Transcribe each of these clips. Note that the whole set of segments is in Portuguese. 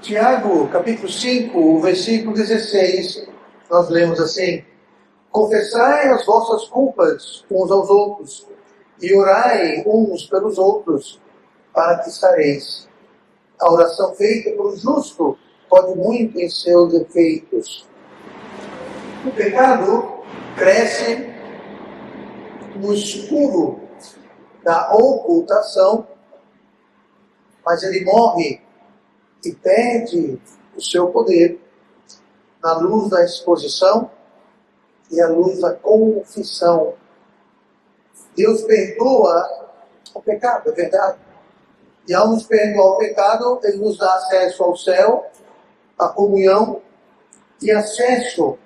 Tiago, capítulo 5, versículo 16, nós lemos assim: confessai as vossas culpas uns aos outros, e orai uns pelos outros, para que sareis. A oração feita pelo justo pode muito em seus efeitos. O pecado cresce no escuro da ocultação, mas ele morre e perde o seu poder na luz da exposição e à luz da confissão. Deus perdoa o pecado, é verdade. E ao nos perdoar o pecado, Ele nos dá acesso ao céu, à comunhão e acesso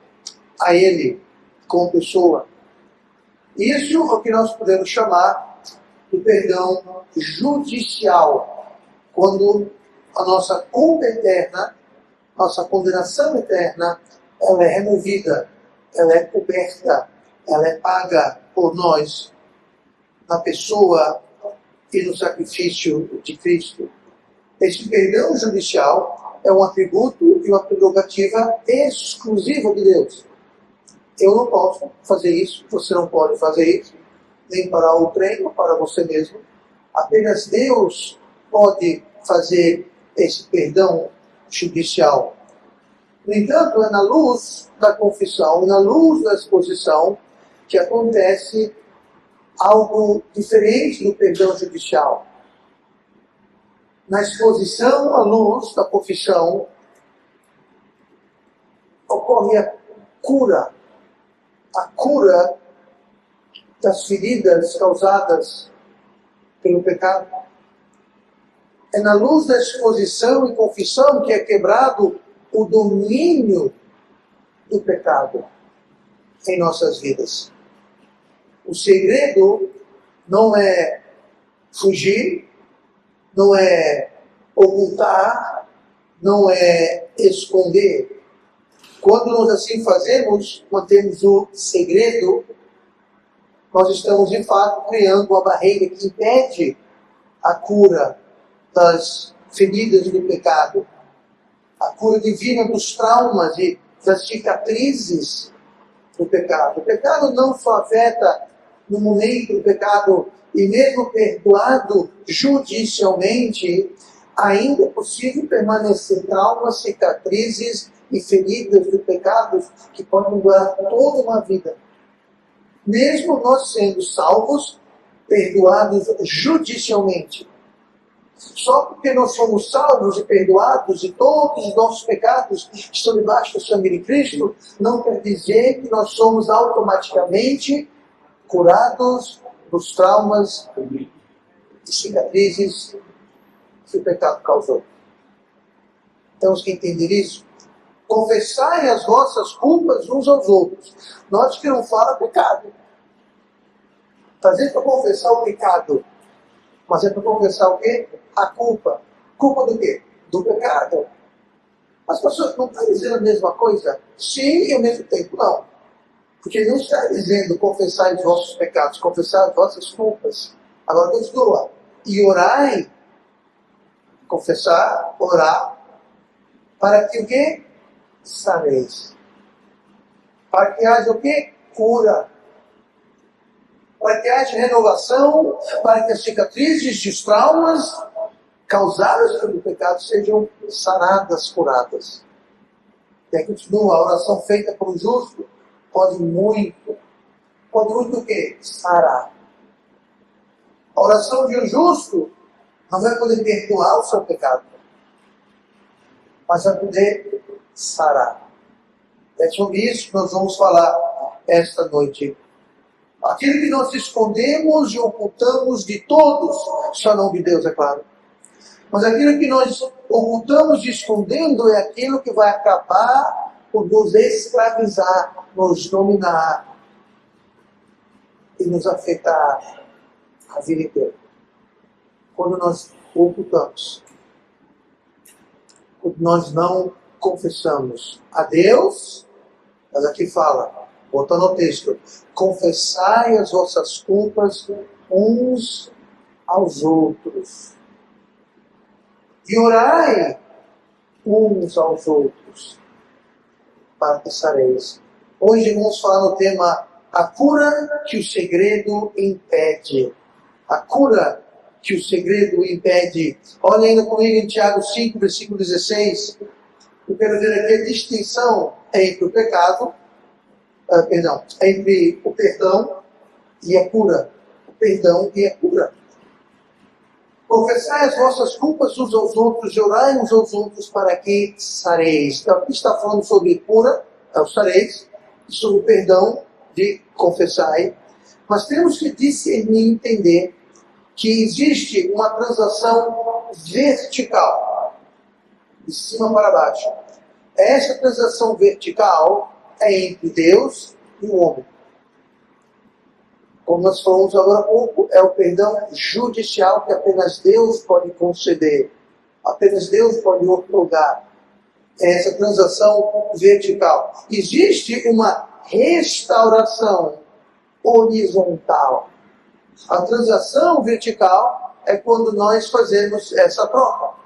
a Ele como pessoa. Isso é o que nós podemos chamar de perdão judicial, quando a nossa culpa eterna, nossa condenação eterna, ela é removida, ela é coberta, ela é paga por nós, na pessoa e no sacrifício de Cristo. Esse perdão judicial é um atributo e uma prerrogativa exclusiva de Deus. Eu não posso fazer isso, você não pode fazer isso, nem para o trem ou para você mesmo. Apenas Deus pode fazer esse perdão judicial. No entanto, é na luz da confissão, na luz da exposição, que acontece algo diferente do perdão judicial. Na exposição à luz da confissão, ocorre a cura das feridas causadas pelo pecado. É na luz da exposição e confissão que é quebrado o domínio do pecado em nossas vidas. O segredo não é fugir, não é ocultar, não é esconder. Quando nós assim fazemos, mantemos o segredo, nós estamos de fato criando uma barreira que impede a cura das feridas do pecado, a cura divina dos traumas e das cicatrizes do pecado. O pecado não só afeta no momento do pecado, e mesmo perdoado judicialmente, ainda é possível permanecer traumas, cicatrizes e feridas do pecado que podem durar toda uma vida. Mesmo nós sendo salvos, perdoados judicialmente, só porque nós somos salvos e perdoados e todos os nossos pecados estão debaixo do sangue de Cristo, não quer dizer que nós somos automaticamente curados dos traumas e cicatrizes que o pecado causou. Temos que entender isso. Confessai as vossas culpas uns aos outros. Note que não fala pecado. Fazer para confessar o pecado, mas é para confessar o quê? A culpa. Culpa do quê? Do pecado. Mas, pastor, não está dizendo a mesma coisa? Sim, e ao mesmo tempo não. Porque não está dizendo confessar os vossos pecados, confessar as vossas culpas. Agora continua. E orai. Confessar, orar. Para que o quê? Sareis. Para que haja o quê? Cura. Para que haja renovação, para que as cicatrizes dos traumas causadas pelo pecado sejam saradas, curadas. E aí continua, a oração feita por um justo pode muito o quê? Sarar. A oração de um justo não vai poder perdoar o seu pecado, mas vai poder sarar. É sobre isso que nós vamos falar esta noite. Aquilo que nós escondemos e ocultamos de todos, só não de Deus, é claro. Mas aquilo que nós ocultamos e escondendo é aquilo que vai acabar por nos escravizar, nos dominar e nos afetar a vida inteira. Quando nós ocultamos, quando nós não confessamos a Deus, mas aqui fala Voltando ao texto. Confessai as vossas culpas uns aos outros. E orai uns aos outros, para que sareis. Hoje vamos falar no tema a cura que o segredo impede. A cura que o segredo impede. Olha ainda comigo em Tiago 5, versículo 16. Eu quero ver aqui a distinção entre o pecado, entre o perdão e a cura. O perdão e a cura. Confessai as vossas culpas uns aos outros e orai uns aos outros para que sareis. Então aqui está falando sobre cura, é o sareis, e sobre o perdão de confessai. Mas temos que discernir e entender que existe uma transação vertical, de cima para baixo. Essa transação vertical é entre Deus e o homem. Como nós falamos agora há pouco, é o perdão judicial que apenas Deus pode conceder. Apenas Deus pode otorgar. É essa transação vertical. Existe uma restauração horizontal. A transação vertical é quando nós fazemos essa troca.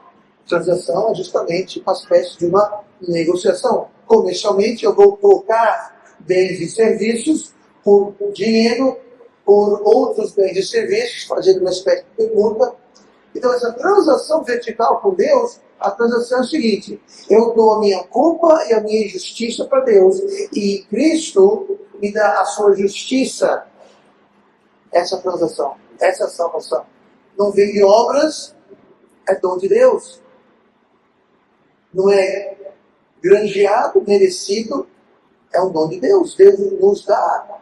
A transação é justamente uma espécie de uma negociação. Comercialmente, eu vou trocar bens e serviços por dinheiro, por outros bens e serviços, fazendo uma espécie de permuta. Então, essa transação vertical com Deus, a transação é a seguinte: eu dou a minha culpa e a minha injustiça para Deus, e Cristo me dá a sua justiça. Essa transação, essa salvação. Não vem de obras, é dom de Deus. Não é granjeado, merecido, é um dom de Deus. Deus nos dá.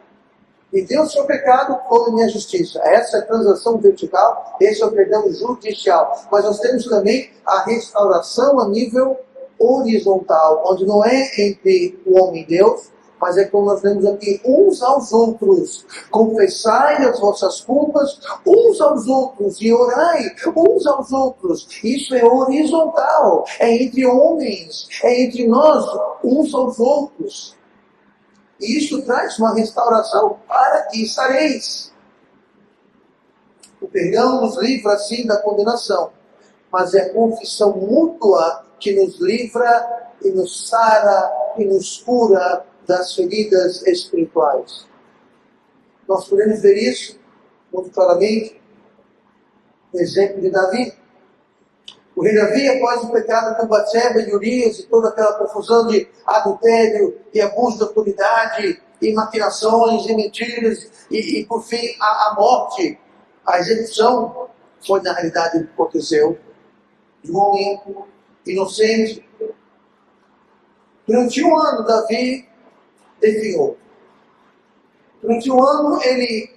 E Deus, seu pecado, come minha justiça. Essa é a transação vertical, esse é o perdão judicial. Mas nós temos também a restauração a nível horizontal, onde não é entre o homem e Deus, mas é como nós vemos aqui, uns aos outros. Confessai as vossas culpas uns aos outros e orai uns aos outros. Isso é horizontal, é entre homens, é entre nós, uns aos outros. E isso traz uma restauração para que sareis. O perdão nos livra, sim, da condenação, mas é a confissão mútua que nos livra e nos sara e nos cura das feridas espirituais. Nós podemos ver isso muito claramente no exemplo de Davi. O rei Davi, após o pecado com Batseba e Urias e toda aquela confusão de adultério e abuso de autoridade e maquinações e mentiras e por fim a morte, a execução, foi na realidade o que aconteceu de um homem inocente. Durante um ano Davi definhou. Durante um ano ele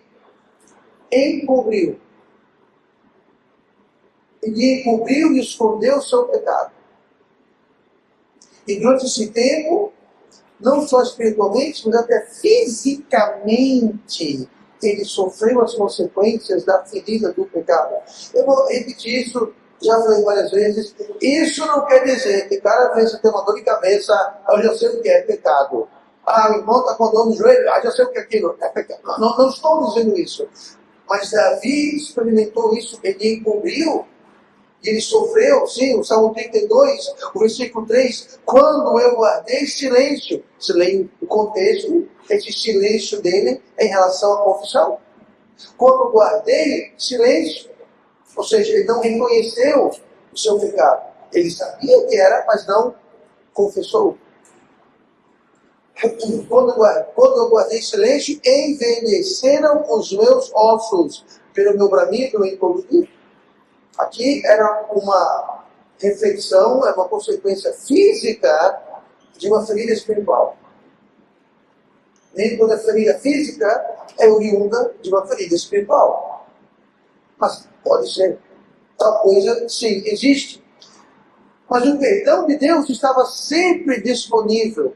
encobriu. Ele encobriu e escondeu o seu pecado. E durante esse tempo, não só espiritualmente, mas até fisicamente, ele sofreu as consequências da ferida do pecado. Eu vou repetir isso, já falei várias vezes. Isso não quer dizer que cada vez que tem uma dor de cabeça, eu já sei o que é pecado. O irmão está com dor no joelho, já sei o que é aquilo. É pecado. Não estou dizendo isso. Mas Davi experimentou isso, ele encobriu. E ele sofreu, sim, o Salmo 32, o versículo 3, quando eu guardei silêncio. Você lê o contexto, esse silêncio dele em relação à confissão. Quando eu guardei silêncio, ou seja, ele não reconheceu o seu pecado. Ele sabia que era, mas não confessou. Quando eu guardei silêncio, envelheceram os meus ossos pelo meu bramido em todo dia. Aqui era uma reflexão, é uma consequência física de uma ferida espiritual. Nem toda ferida física é oriunda de uma ferida espiritual. Mas pode ser. Tal coisa, sim, existe. Mas o perdão de Deus estava sempre disponível.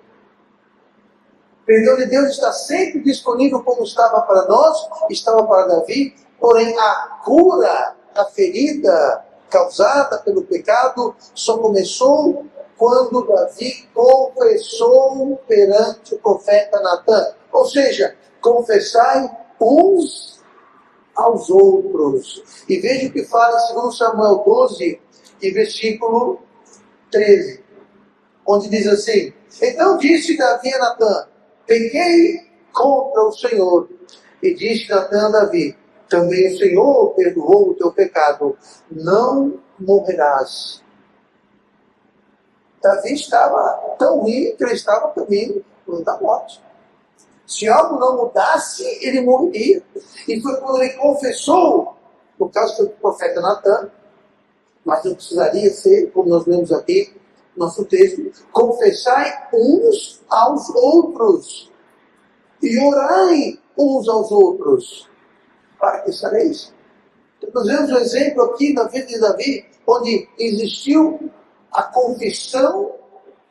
O perdão de Deus está sempre disponível, como estava para nós, estava para Davi. Porém, a cura da ferida causada pelo pecado só começou quando Davi confessou perante o profeta Natan. Ou seja, confessai uns aos outros. E veja o que fala em 2 Samuel 12, e versículo 13, onde diz assim: então disse Davi a Natã: pequei contra o Senhor. E disse Natã a Davi: também o Senhor perdoou o teu pecado, não morrerás. Davi estava tão ruim que ele estava também da morte. Se algo não mudasse, ele morreria. E foi quando ele confessou, no caso do profeta Natã, mas não precisaria ser, como nós lemos aqui, nosso texto: confessai uns aos outros e orai uns aos outros, para que sareis. Então, nós vemos um exemplo aqui na vida de Davi, onde existiu a confissão,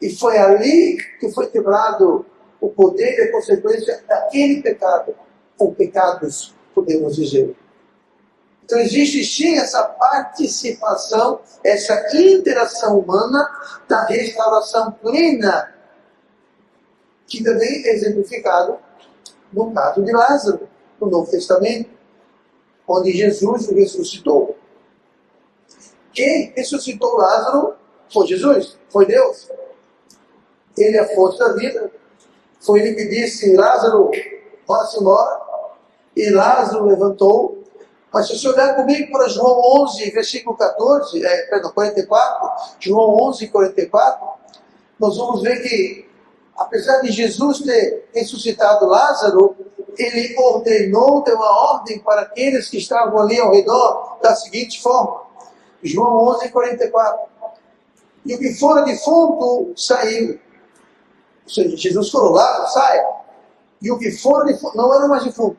e foi ali que foi quebrado o poder e a consequência daquele pecado, ou pecados, podemos dizer. Então existe sim essa participação, essa interação humana da restauração plena, que também é exemplificado no caso de Lázaro, no Novo Testamento, onde Jesus o ressuscitou. Quem ressuscitou Lázaro foi Jesus, foi Deus. Ele é a fonte da vida. Foi ele que disse: Lázaro, vá-se embora. E Lázaro levantou. Mas se você olhar comigo para João 11, versículo 44, João 11, 44, nós vamos ver que, apesar de Jesus ter ressuscitado Lázaro, ele ordenou, deu uma ordem para aqueles que estavam ali ao redor, da seguinte forma: João 11, 44. E o que fora defunto saiu. Ou seja, Jesus falou: Lázaro, saia. E o que fora defunto não era mais defunto.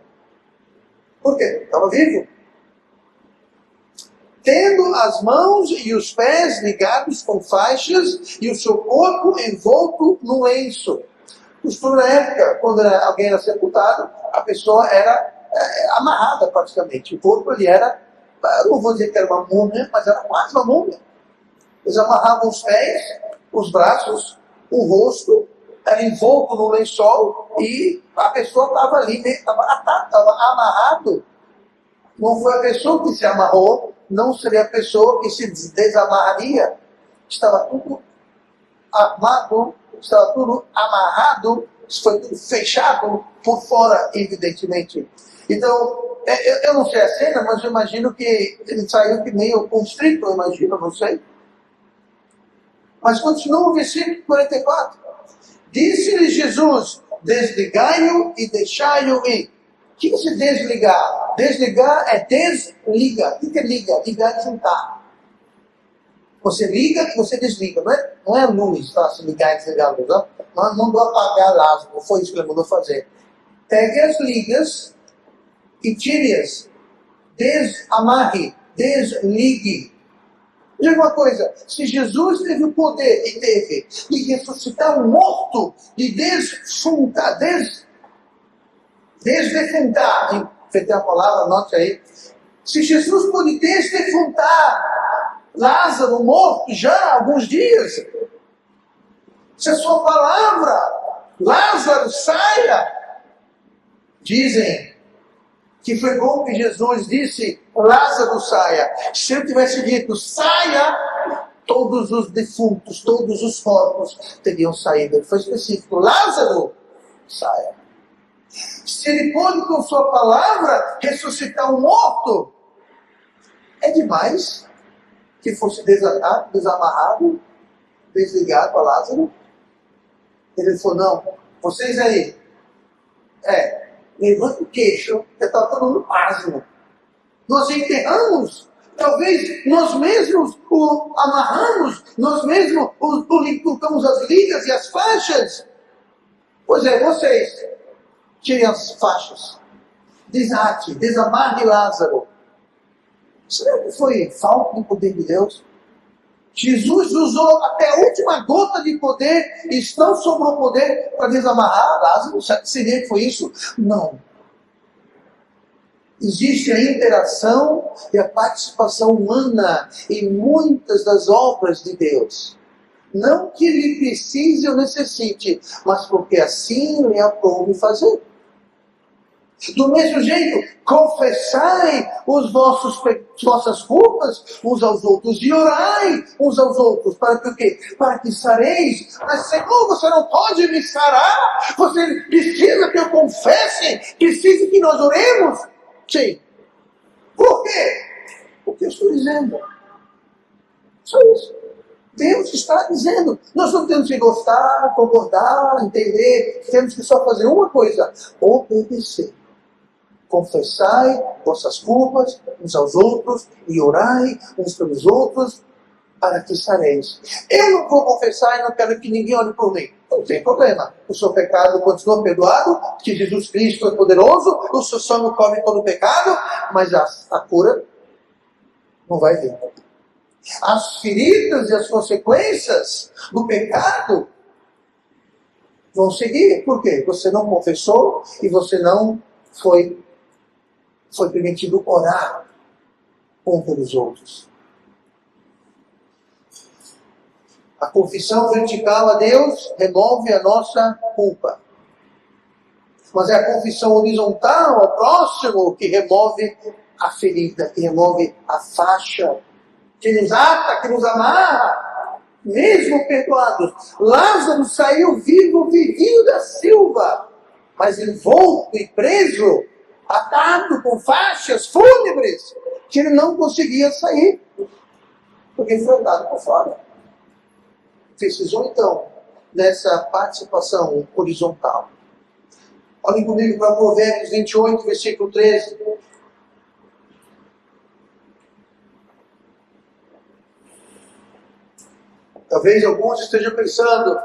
Por quê? Estava vivo. Tendo as mãos e os pés ligados com faixas e o seu corpo envolto no lenço. Costume na época, quando alguém era sepultado, a pessoa era amarrada praticamente. O corpo ele era, não vou dizer que era uma múmia, mas era quase uma múmia. Eles amarravam os pés, os braços, o rosto, era envolto no lençol e a pessoa estava ali, estava amarrado. Não foi a pessoa que se amarrou, não seria a pessoa que se desamarraria. Estava tudo armado, estava tudo amarrado, foi tudo fechado por fora, evidentemente. Então, eu não sei a cena, mas eu imagino que ele saiu que meio constrito, eu imagino, não sei. Mas continua o versículo 44. Disse-lhe Jesus: desligai-o e deixai-o ir. O que é se desligar? Desligar é desliga. O que é liga? Ligar é juntar. Você liga e você desliga. Não é luz, tá? Se ligar e desligar a luz. Não mandou apagar Lázaro. Não foi isso que ele mandou fazer. Pegue as ligas e tire-as. Desamarre. Desligue. Diga uma coisa: se Jesus teve o poder, e teve, de ressuscitar um morto, de desfuntar, desdefuntar, inventei a palavra, anote aí. Se Jesus pôde desdefuntar Lázaro morto já há alguns dias, se a sua palavra, Lázaro, saia, dizem que foi bom que Jesus disse: Lázaro, saia. Se eu tivesse dito saia, todos os defuntos, todos os corpos teriam saído. Ele foi específico: Lázaro, saia. Se ele pôde com sua palavra ressuscitar um morto, é demais que fosse desatado, desamarrado, desligado a Lázaro. Ele falou: não, vocês aí, levanta o queixo, já está todo mundo pasmo. Nós enterramos, talvez nós mesmos o amarramos, nós mesmos colocamos as ligas e as faixas. Pois é, vocês tirem as faixas, desate, desamarre Lázaro. Será que foi falta do poder de Deus? Jesus usou até a última gota de poder, e não sobrou poder para desamarrar Lázaro. Seria que foi isso? Não. Existe a interação e a participação humana em muitas das obras de Deus. Não que ele precise ou necessite, mas porque assim lhe aprouve fazer. Do mesmo jeito, confessai vossas culpas uns aos outros e orai uns aos outros. Para que o quê? Para que sareis. Mas, Senhor, você não pode me sarar. Você precisa que eu confesse. Precisa que nós oremos. Sim. Por quê? Porque eu estou dizendo. Só isso. Deus está dizendo. Nós não temos que gostar, concordar, entender. Temos que só fazer uma coisa. Obedecer. Confessai vossas culpas uns aos outros e orai uns pelos outros para que sareis. Eu não vou confessar e não quero que ninguém ore por mim. Não tem problema. O seu pecado continua perdoado, que Jesus Cristo é poderoso, o seu sangue cobre todo o pecado, mas a cura não vai vir. As feridas e as consequências do pecado vão seguir. Por quê? Você não confessou e você não foi permitido orar um pelos outros. A confissão vertical a Deus remove a nossa culpa. Mas é a confissão horizontal ao próximo que remove a ferida, que remove a faixa, que nos ata, que nos amarra, mesmo perdoados. Lázaro saiu vivo, vivinho da Silva, mas envolto e preso, atado com faixas fúnebres, que ele não conseguia sair, porque foi atado por fora. Precisou então dessa participação horizontal. Olhem comigo para Provérbios 28, versículo 13. Talvez alguns estejam pensando,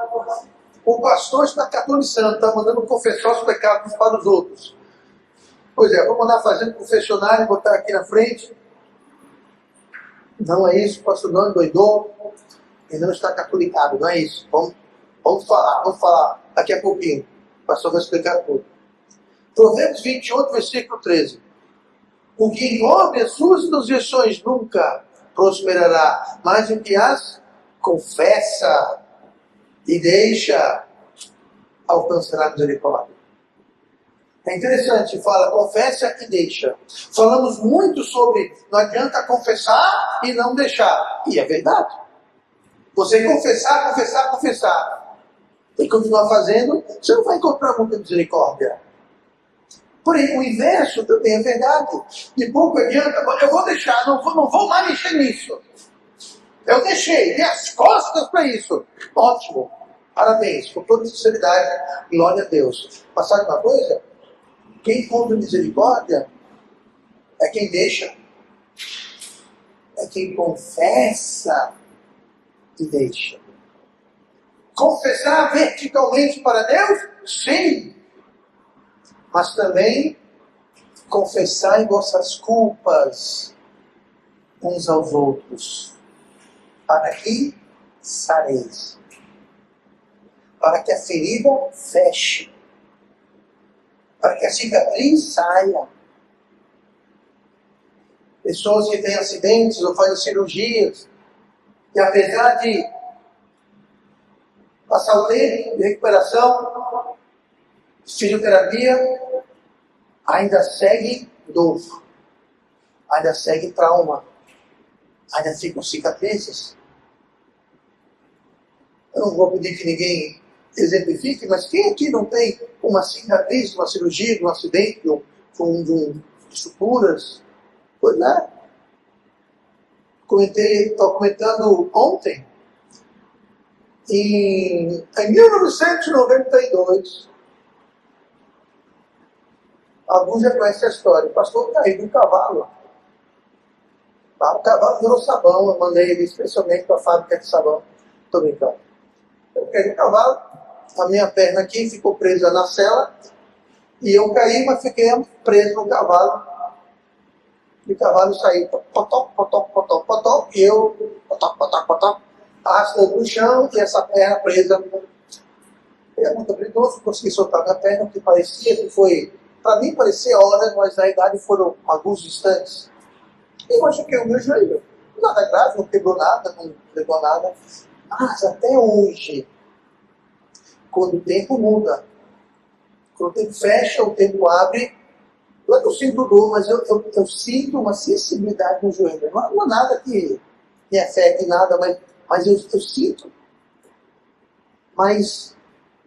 o pastor está catolizando, está mandando confessar os pecados para os outros. Pois é, vou mandar fazer um confessionário e botar aqui na frente. Não é isso, o pastor não endoidou. Ele não está catolicado, não é isso. Vamos falar daqui a pouquinho. O pastor vai explicar tudo. Provérbios 28, versículo 13. O que envolve as suas transgressões nunca prosperará, mas o que as confessa e deixa alcançará misericórdia. É interessante, fala, confessa e deixa. Falamos muito sobre não adianta confessar e não deixar. E é verdade. Você confessar. E continuar fazendo, você não vai encontrar muita misericórdia. Porém, o inverso também é verdade. De pouco adianta, eu vou deixar, não vou mais mexer nisso. Eu deixei, dei as costas para isso. Ótimo. Parabéns, com toda sinceridade, glória a Deus. Mas sabe uma coisa? Quem encontra misericórdia é quem deixa. É quem confessa e deixa. Confessar verticalmente para Deus? Sim. Mas também confessar em vossas culpas uns aos outros. Para que sareis. Para que a ferida feche. Para que a cicatriz saia. Pessoas que têm acidentes ou fazem cirurgias, e apesar de passar o tempo de recuperação, fisioterapia, ainda segue dor, ainda segue trauma, ainda ficam cicatrizes. Eu não vou pedir que ninguém exemplifique, mas quem aqui não tem uma cicatriz de uma cirurgia, de um acidente, de estruturas? Pois é. Estou comentando ontem, em 1992, alguns já conhecem a história, o pastor caiu de um cavalo. O cavalo virou sabão, eu mandei ele especialmente para a fábrica de sabão. Estou brincando. Eu caí no cavalo, a minha perna aqui ficou presa na sela, e eu caí, mas fiquei preso no cavalo. E o cavalo saiu, potó, e eu, potó, arrastando no chão, e essa perna presa. É muito habilidoso, consegui soltar minha perna, porque parecia que foi, para mim parecia horas, mas na idade foram alguns instantes. E eu machuquei o meu joelho. Nada grave, não quebrou nada, não levou nada. Mas até hoje, quando o tempo muda, quando o tempo fecha, o tempo abre, Não é que eu sinto dor, mas eu sinto uma sensibilidade no joelho. Não é nada que me afete, nada, mas eu sinto mais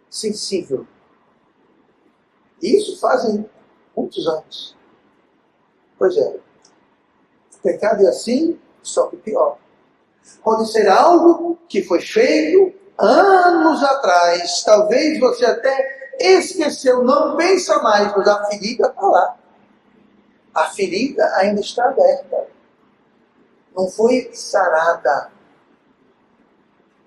sensível. E isso fazem muitos anos. Pois é. O pecado é assim, só que pior. Pode ser algo que foi feito anos atrás. Talvez você até esqueceu, não pensa mais, mas a ferida está lá. A ferida ainda está aberta. Não foi sarada.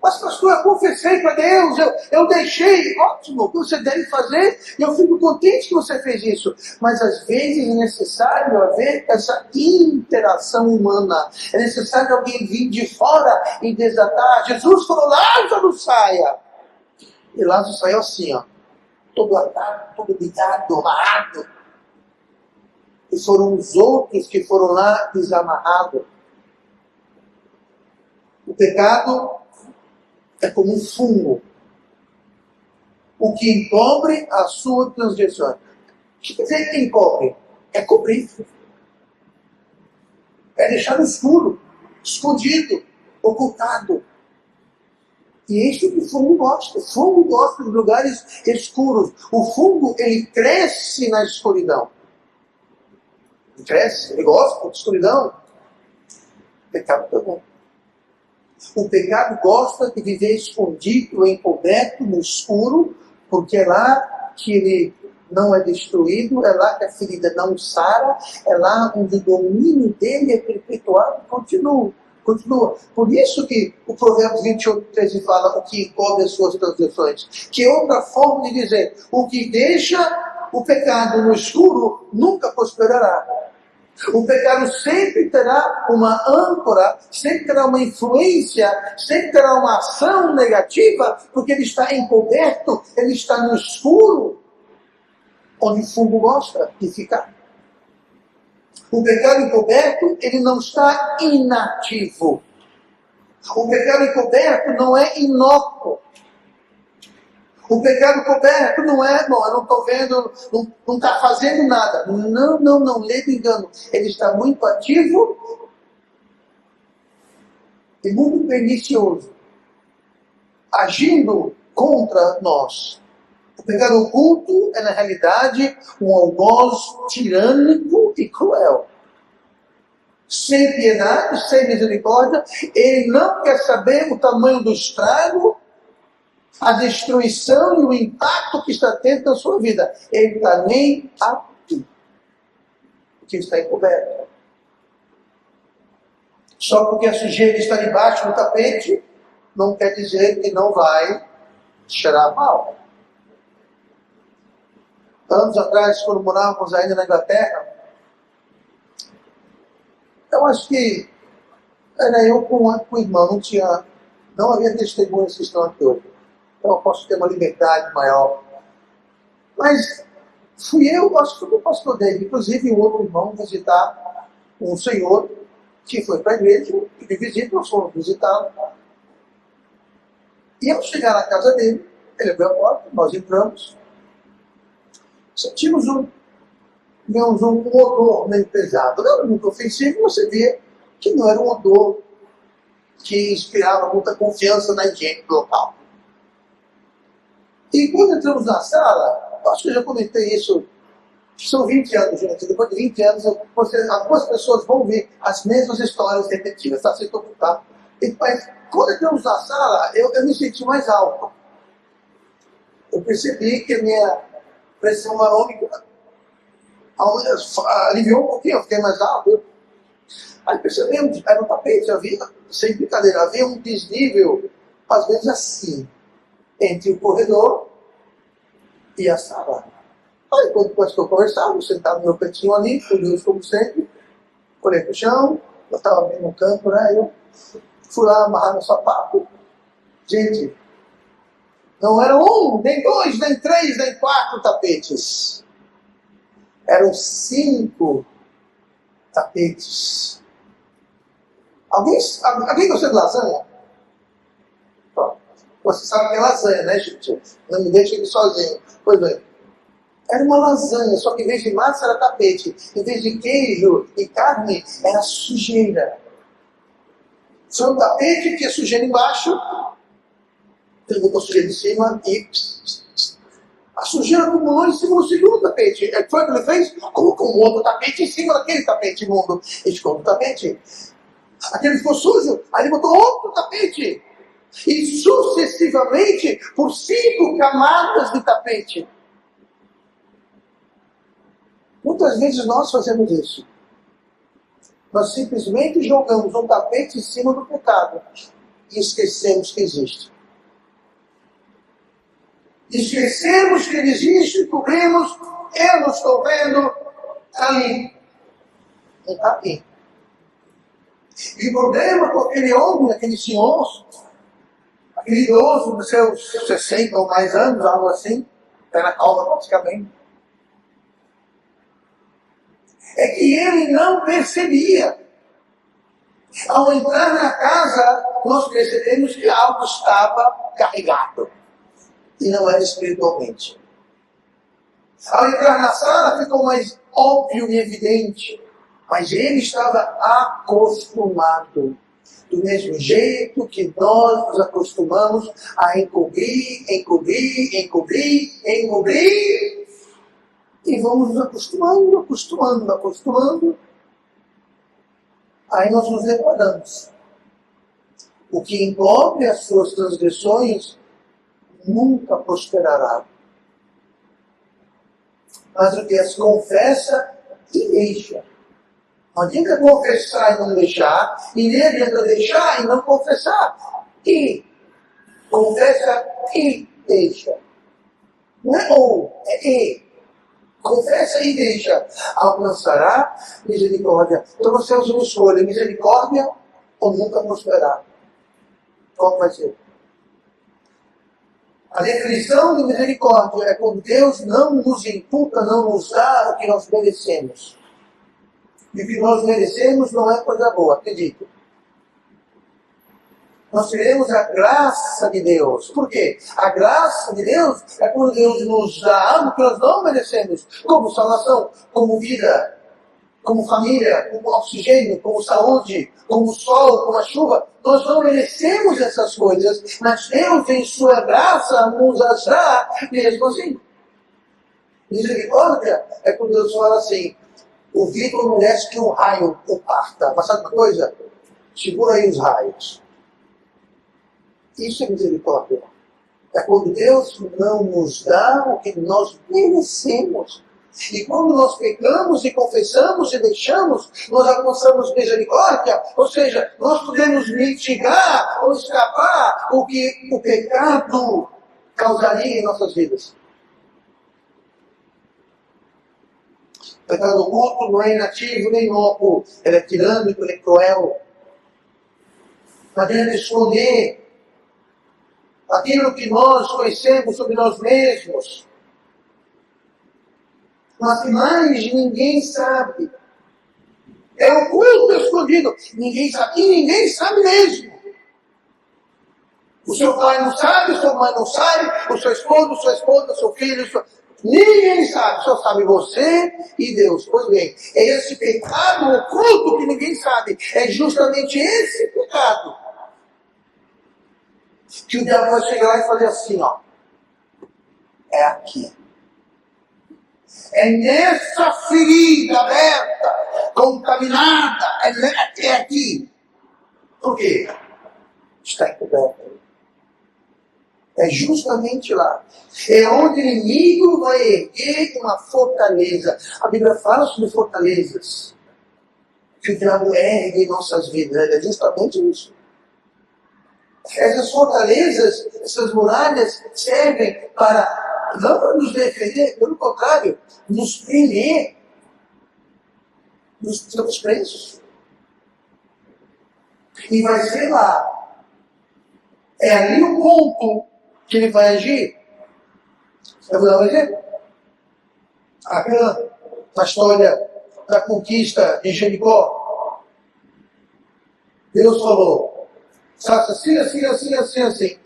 Mas pastor, eu confessei para Deus, eu deixei. Ótimo, o que você deve fazer, e eu fico contente que você fez isso. Mas às vezes é necessário haver essa interação humana. É necessário alguém vir de fora e desatar. Jesus falou, Lázaro saia. E Lázaro saiu assim, ó, todo atado, todo ligado, amarrado. E foram os outros que foram lá desamarrados. O pecado é como um fungo. O que encobre a sua transgressão. O que quer dizer que encobre? É cobrir. É deixar no escuro, escondido, ocultado. E é isso que o fungo gosta. O fungo gosta de lugares escuros. O fungo, ele cresce na escuridão. Ele cresce, ele gosta de escuridão. O pecado também. O pecado gosta de viver escondido, encoberto, no escuro, porque é lá que ele não é destruído, é lá que a ferida não sara, é lá onde o domínio dele é perpetuado e continua. Por isso que o Provérbios 28, 13 fala o que encobre as suas transgressões. Que é outra forma de dizer, o que deixa o pecado no escuro nunca prosperará. O pecado sempre terá uma âncora, sempre terá uma influência, sempre terá uma ação negativa, porque ele está encoberto, ele está no escuro, onde o fungo gosta de ficar. O pecado encoberto, ele não está inativo. O pecado encoberto não é inócuo. O pecado coberto não é, bom, eu não estou vendo, não está fazendo nada. Não, leve engano. Ele está muito ativo e muito pernicioso, agindo contra nós. O pecado oculto é, na realidade, um algoz tirânico e cruel. Sem piedade, sem misericórdia. Ele não quer saber o tamanho do estrago, a destruição e o impacto que está tendo na sua vida. Ele está nem aqui. Porque está encoberto. Só porque a sujeira está debaixo do tapete, não quer dizer que não vai cheirar mal. Anos atrás, quando morávamos ainda na Inglaterra, eu acho que era eu com o irmão, não havia testemunhas que estão aqui hoje. Então eu posso ter uma liberdade maior. Mas fui eu, acho que foi o pastor dele, inclusive um outro irmão, visitar um senhor que foi para a igreja, e de visita nós fomos visitá-lo. E ao chegar na casa dele, ele abriu a porta, nós entramos, sentimos um odor meio pesado. Não era muito ofensivo, você via que não era um odor que inspirava muita confiança na higiene local. E quando entramos na sala, acho que eu já comentei isso, são 20 anos, gente. Depois de 20 anos, algumas pessoas vão ver as mesmas histórias repetidas, tá? Mas quando entramos na sala, eu me senti mais alto. Eu percebi que a minha pressão aerôbica aliviou um pouquinho, eu fiquei mais alto. Aí percebemos, era no tapete, havia, sem brincadeira, havia um desnível, às vezes assim, entre o corredor e a sala. Aí quando o pastor conversava, eu sentava no meu cantinho ali, fui como sempre, olhei para o chão, eu estava bem no campo, né? Eu fui lá amarrar meu sapato. Gente, não eram 1, nem 2, nem 3, nem 4 tapetes. Eram 5 tapetes. Alguém gosta de lasanha? Pronto. Você sabe que é lasanha, né, gente? Não me deixe aqui sozinho. Pois bem, Era uma lasanha, só que em vez de massa era tapete. Em vez de queijo e carne, era sujeira. Foi um tapete, tinha sujeira embaixo, ele botou sujeira em cima e a sujeira acumulou em cima do segundo tapete. Foi o que ele fez? Colocou um outro tapete em cima daquele tapete imundo. Ele ficou um tapete. Aquele ficou sujo, aí ele botou outro tapete. E sucessivamente, por 5 camadas de tapete. Muitas vezes nós fazemos isso. Nós simplesmente jogamos um tapete em cima do pecado e esquecemos que existe. Esquecemos que ele existe, cobrimos, eu não estou vendo, ali. Não está aqui. E o problema com aquele homem, aquele senhor, aquele idoso dos seus 60 ou mais anos, algo assim, está na calma praticamente, é que ele não percebia. Ao entrar na casa, nós percebemos que algo estava carregado. E não era espiritualmente. Ao entrar na sala, ficou mais óbvio e evidente. Mas ele estava acostumado. Do mesmo jeito que nós nos acostumamos a encobrir. E vamos nos acostumando. Aí nós nos deparamos. O que encobre as suas transgressões nunca prosperará. Mas o que as confessa e deixa. Não adianta confessar e não deixar, e nem adianta deixar e não confessar. E confessa e deixa. Não é ou, é e. Confessa e deixa. Alcançará misericórdia. Então você usa uma escolha, misericórdia ou nunca prosperar. Qual vai ser? A definição de misericórdia é quando Deus não nos imputa, não nos dá o que nós merecemos. E o que nós merecemos não é coisa boa, acredito. Nós teremos a graça de Deus. Por quê? A graça de Deus é quando Deus nos dá algo que nós não merecemos, como salvação, como vida, como família, como oxigênio, como saúde, como sol, como a chuva. Nós não merecemos essas coisas, mas Deus, em sua graça, nos as dá mesmo assim. Misericórdia é quando Deus fala assim: o Vitor merece que um raio o parta. Mas sabe uma coisa? Segura aí os raios. Isso é misericórdia. É quando Deus não nos dá o que nós merecemos. E quando nós pecamos e confessamos e deixamos, nós alcançamos misericórdia, ou seja, nós podemos mitigar ou escapar o que o pecado causaria em nossas vidas. O pecado oculto não é inativo nem inocuo, ele é tirânico, ele é cruel. Não adianta esconder aquilo que nós conhecemos sobre nós mesmos. Mas que mais ninguém sabe. É oculto, escondido. Ninguém sabe. E ninguém sabe mesmo. O seu pai não sabe, sua mãe não sabe, o seu esposo, sua esposa, seu filho, ninguém sabe. Só sabe você e Deus. Pois bem, é esse pecado oculto que ninguém sabe. É justamente esse pecado que o diabo vai chegar lá e fazer assim, ó. É aqui. É nessa ferida aberta, contaminada, é aqui. Por quê? Está encoberto. É justamente lá. É onde o inimigo vai erguer uma fortaleza. A Bíblia fala sobre fortalezas que o diabo ergue em nossas vidas. É justamente isso. Essas fortalezas, essas muralhas servem para não nos defender, pelo contrário, nos prender. Nós estamos presos. E vai ser lá. É ali o ponto que ele vai agir. Eu vou dar um exemplo. Acã, na história da conquista de Jericó, Deus falou: faça assim.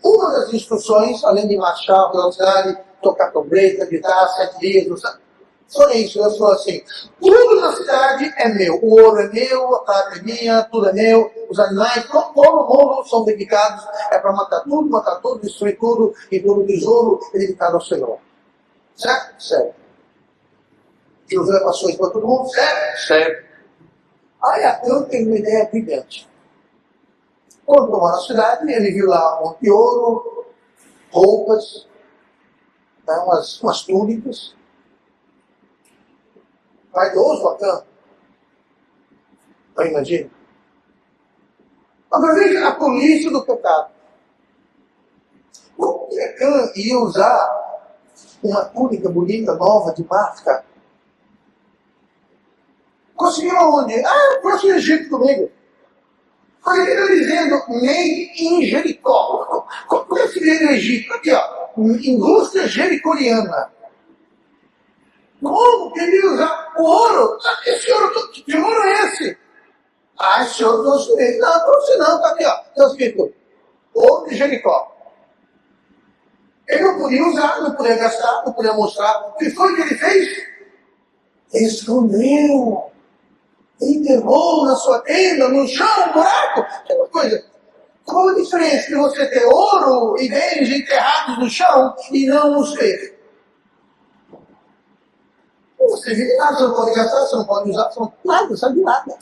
Uma das instruções, além de marchar pela cidade, tocar trombeta, gritar 7 dias, não sabe? Só isso, ela falou assim, tudo na cidade é meu, o ouro é meu, a prata é minha, tudo é meu, os animais, todo mundo são dedicados, é para matar tudo, destruir tudo, e todo o tesouro é dedicado ao Senhor. Certo? Certo. Josué passou isso para todo mundo, certo? Certo. Aí Acã tem uma ideia brilhante. Quando tomou na cidade, ele viu lá um monte de ouro, roupas, né, umas túnicas. Vaidoso Acã. Eu imagino. Agora veja a polícia do pecado. Como que Acã ia usar uma túnica bonita, nova, de marca? Conseguiu aonde? Ah, trouxe o Egito comigo. Mas ele está dizendo, made em Jericó. Como é que veio no Egito? Aqui, ó. Indústria jericoriana. Como que ele ia usar o ouro? Esse ouro, que ouro é esse? Ah, esse ouro trouxe comigo. Não, trouxe não, tá aqui, ó. Está escrito, ouro de Jericó. Ele não podia usar, não podia gastar, não podia mostrar. O que foi que ele fez? Escondeu. Enterrou na sua tenda, no chão, um buraco. É uma coisa. Qual a diferença de você ter ouro e bens enterrados no chão e não nos ter? Você vive nada, você não pode gastar, você não pode usar, você não nada, sabe de nada.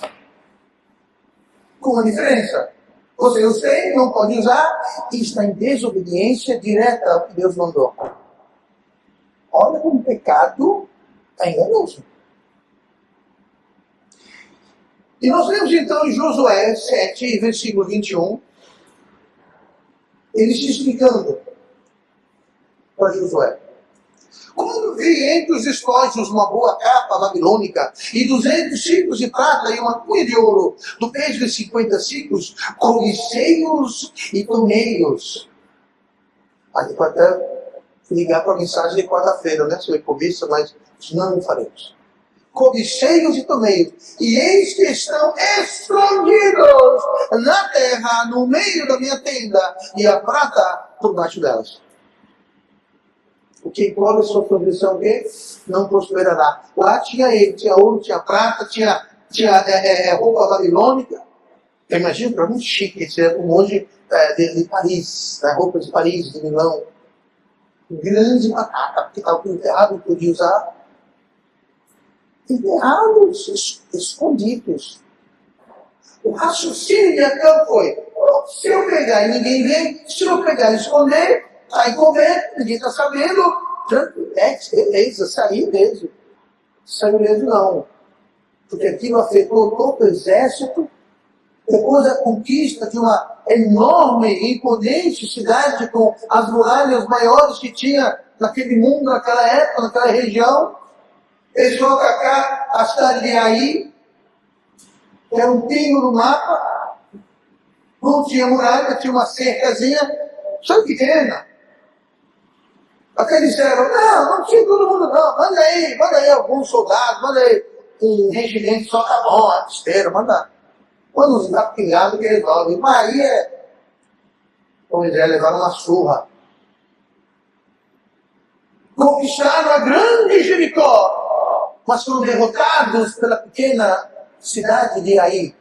Com a diferença. Você os tem, não pode usar e está em desobediência direta ao que Deus mandou. Olha como o pecado é enganoso. E nós vemos então em Josué 7, versículo 21, ele se explicando para Josué. Quando vi entre os despojos uma boa capa babilônica e 200 ciclos de prata e uma cunha de ouro do peso de 50 ciclos, cobicei-os e tomei-os. Aqui pode até ligar para a mensagem de quarta-feira, né? Sobre cobiça, mas não faremos. Cobicei-os e tomei-os, e eis que estão escondidos na terra, no meio da minha tenda, e a prata por baixo delas. O que encobre sua provisão não prosperará. Lá tinha ele, tinha ouro, tinha prata, tinha roupa babilônica. Eu imagino para muito chique, esse é um monge de Paris, né? Roupa de Paris, de Milão. Grande batata, porque estava tudo enterrado, não podia usar. Enterrados, escondidos. O raciocínio de Acã foi, se eu pegar e ninguém vê, se eu pegar e esconder, aí convém, ninguém está sabendo, beleza, saiu mesmo. Saiu mesmo não. Porque aquilo afetou todo o exército, depois a conquista de uma enorme e imponente cidade com as muralhas maiores que tinha naquele mundo, naquela época, naquela região. Eles vão atacar a cidade de Ai, que era um pingo no mapa, não tinha muralha, tinha uma cercazinha, só pequena. Até disseram, não tinha todo mundo não, manda aí alguns soldados, manda aí um regimento só tá bom, a esteira, manda uns engatilhados que resolvem. Mas aí pois é, levaram uma surra. Conquistaram a grande Jericó, mas foram derrotados pela pequena cidade de Ai.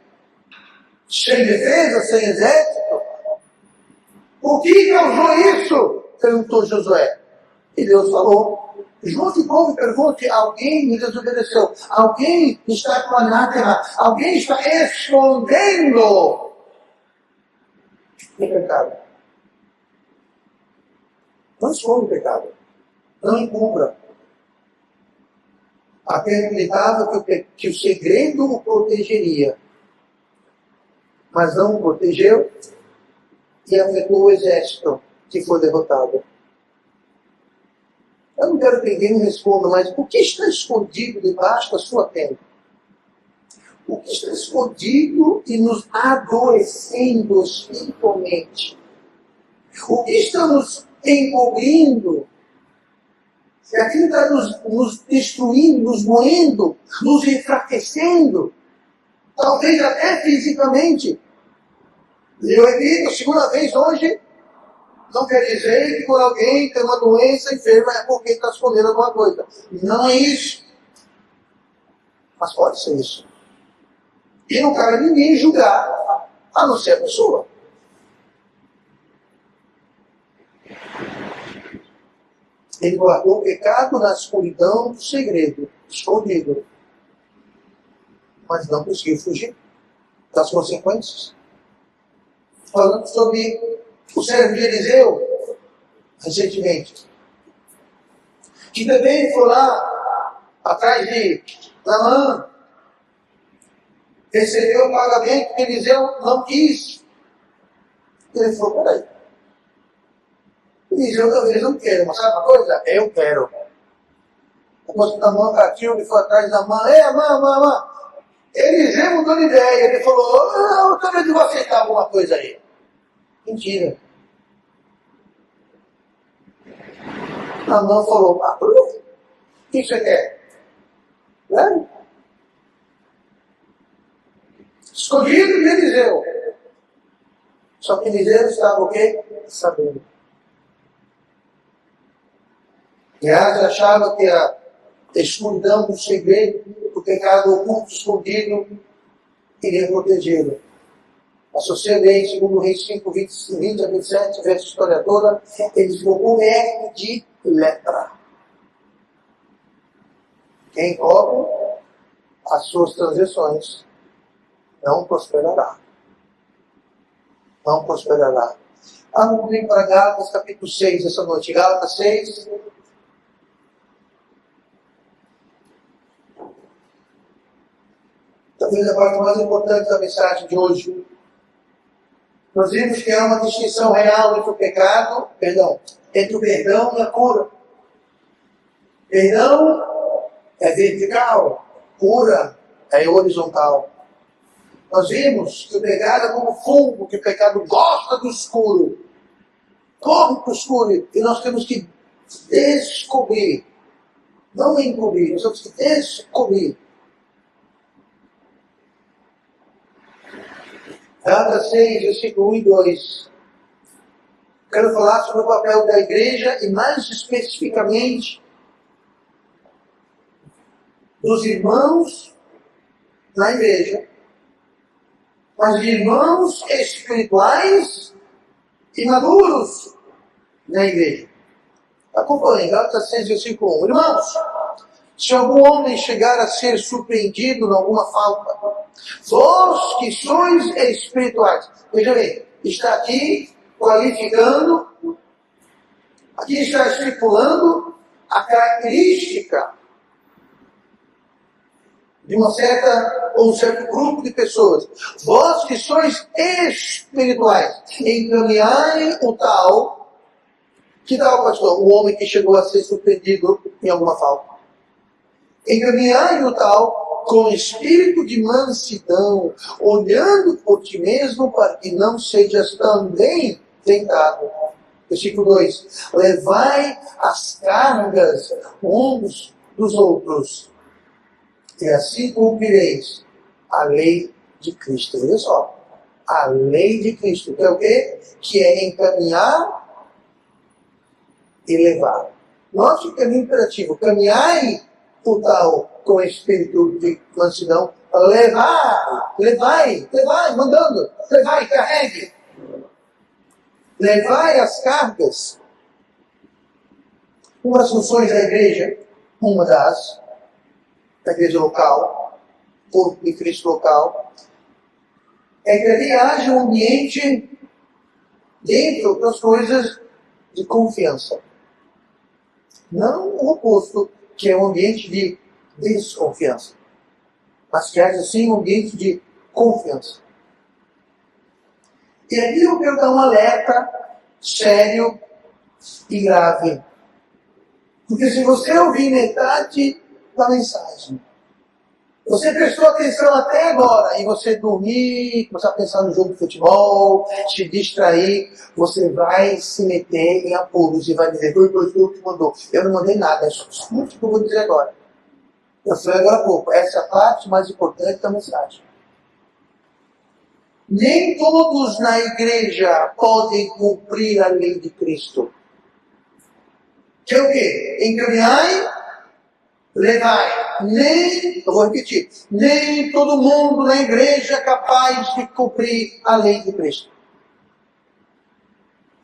Sem defesa, sem exército. O que causou isso? Perguntou Josué. E Deus falou, junte o povo e pergunte, alguém me desobedeceu, alguém está com anátema, alguém está escondendo o pecado. Não esconda o pecado, não encubra. Até acreditava que o segredo o protegeria, mas não o protegeu e afetou o exército que foi derrotado. Eu não quero que ninguém me responda, mas o que está escondido debaixo da sua tenda? O que está escondido e nos adoecendo espiritualmente? O que está nos encobrindo? Aquilo está nos destruindo, nos moendo, nos enfraquecendo. Talvez até fisicamente. E eu repito, a segunda vez hoje, não quer dizer que quando alguém tem uma doença enferma é porque está escondendo alguma coisa. Não é isso. Mas pode ser isso. E não cabe ninguém julgar, a não ser a pessoa. Ele guardou o pecado na escuridão do segredo, escondido. Mas não conseguiu fugir das consequências. Falando sobre o servo de Eliseu, recentemente, que também foi lá atrás de Naamã, recebeu o pagamento que Eliseu não quis. Ele falou, peraí, Eliseu talvez não queira, mas sabe uma coisa? Eu quero. Depois que Naamã partiu, ele foi atrás de Naamã, Naamã. Eliseu mudou de ideia, ele falou, eu também vou aceitar alguma coisa aí. Mentira. Naamã falou, o que você quer? Né? Escolhido de Eliseu. Só que Eliseu estava o quê? Sabendo. Geazi achava que a escuridão do segredo, do pecado oculto, escondido, iria protegê-lo. Mas se você ler em 2 Reis 5, 20 a 27, vê essa história toda, ele ficou coberto de lepra. Quem cobre as suas transgressões não prosperará. Não prosperará. Vamos vir para Gálatas capítulo 6 essa noite. Gálatas 6. Talvez a parte mais importante da mensagem de hoje. Nós vimos que há uma distinção real entre o pecado, entre o perdão e a cura. Perdão é vertical, cura é horizontal. Nós vimos que o pecado é como fungo, que o pecado gosta do escuro. Corre para o escuro. E nós temos que descobrir. Não encobrir, nós temos que descobrir. Gálatas 6, versículo 1 e 2. Quero falar sobre o papel da igreja e mais especificamente dos irmãos na igreja, mas de irmãos espirituais e maduros na igreja. Acompanhe, Gálatas 6, versículo 1. Irmãos, se algum homem chegar a ser surpreendido em alguma falta, vós que sois espirituais, veja bem, está aqui qualificando, aqui está estipulando a característica de um certo grupo de pessoas. Vós que sois espirituais, encaminhai o tal, que tal, pastor? O homem que chegou a ser surpreendido em alguma falta. Encaminhai o tal com espírito de mansidão, olhando por ti mesmo para que não sejas também tentado. Versículo 2. Levai as cargas uns dos outros, e assim cumprireis a lei de Cristo. Olha só. A lei de Cristo, que é o quê? Que é encaminhar e levar. Note que é um imperativo. Caminhai o tal com espírito de mansidão. Levai, mandando. Levai, carregue. Levai as cargas. Uma das funções da igreja, da igreja local, corpo de Cristo local, é que ali haja um ambiente dentro das coisas de confiança. Não o oposto, que é um ambiente de desconfiança, mas que haja sim um ambiente de confiança. E aqui eu quero dar um alerta sério e grave. Porque se você ouvir metade da mensagem, você prestou atenção até agora e você dormir, começar a pensar no jogo de futebol, te distrair, você vai se meter em apuros e vai dizer, foi o pastor que mandou. Eu não mandei nada, é só escute o que eu vou dizer agora. Eu falei agora há pouco, essa é a parte mais importante da mensagem. Nem todos na igreja podem cumprir a lei de Cristo. Que é o quê? Encaminhai, levai. Eu vou repetir, nem todo mundo na igreja é capaz de cumprir a lei de Cristo.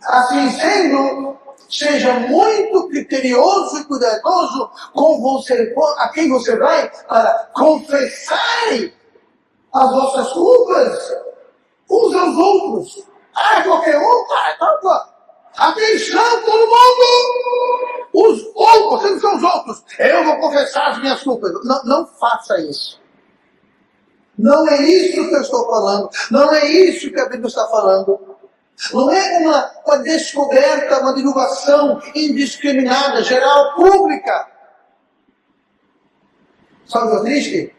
Assim sendo, seja muito criterioso e cuidadoso com você, a quem você vai para confessar as vossas culpas uns aos outros. Qualquer um, atenção, todo mundo! Vocês não são os outros. Eu vou confessar as minhas culpas. Não faça isso. Não é isso que eu estou falando. Não é isso que a Bíblia está falando. Não é uma descoberta, uma divulgação indiscriminada, geral, pública. Sabe o que é triste?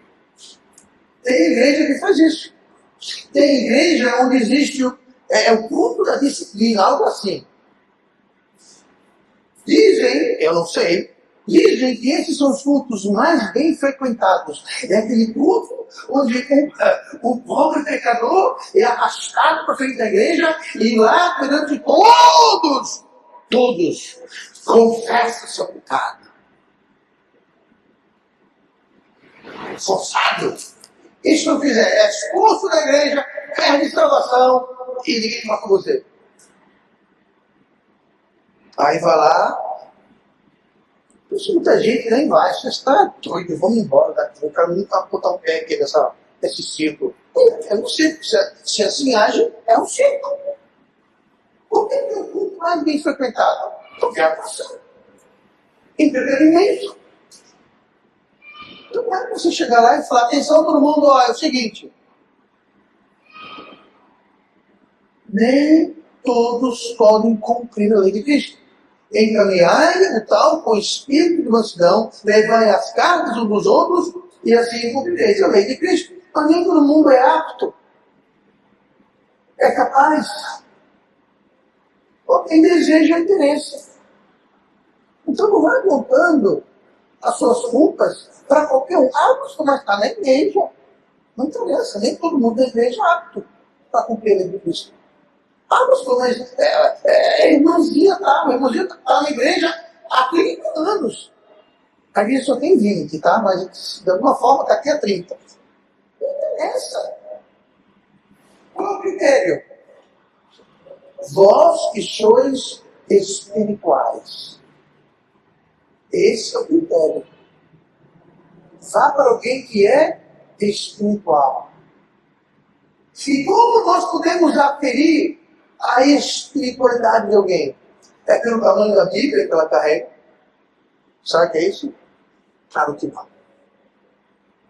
Tem igreja que faz isso. Tem igreja onde existe o culto da disciplina, algo assim. Dizem, eu não sei, dizem que esses são os cultos mais bem frequentados. É aquele culto onde o pobre pecador é arrastado para frente da igreja e lá perante todos, confessa seu pecado. Forçado. E se não fizer, é expulso da igreja, perde salvação e ninguém fala com você. Aí vai lá, muita gente nem vai, você está doido, vamos embora daqui, eu quero nunca botar um pé aqui nesse círculo. É um círculo, se assim age, é um círculo. Por que é o culto mais bem frequentado? Porque é a atração. Entretenimento. Então, é você chegar lá e falar, atenção todo mundo, é o seguinte. Nem todos podem cumprir a lei de Cristo. Encaminhai o tal com espírito de mansidão, levai as cargas uns dos outros, e assim cumprireis a lei de Cristo. Mas nem todo mundo é apto. É capaz. Ou tem desejo e interesse. Então não vai contando as suas culpas para qualquer um. Mas está na igreja. Não interessa, nem todo mundo da igreja é apto para cumprir a lei de Cristo. Mas a irmãzinha está na igreja há 30 anos. A igreja só tem 20, tá? Mas de alguma forma está aqui há 30. Não interessa. Qual é o critério? Vós que sois espirituais. Esse é o critério. Vá para alguém que é espiritual. E como nós podemos aferir a espiritualidade de alguém? É pelo tamanho da Bíblia que ela carrega? Sabe o que é isso? Claro que não.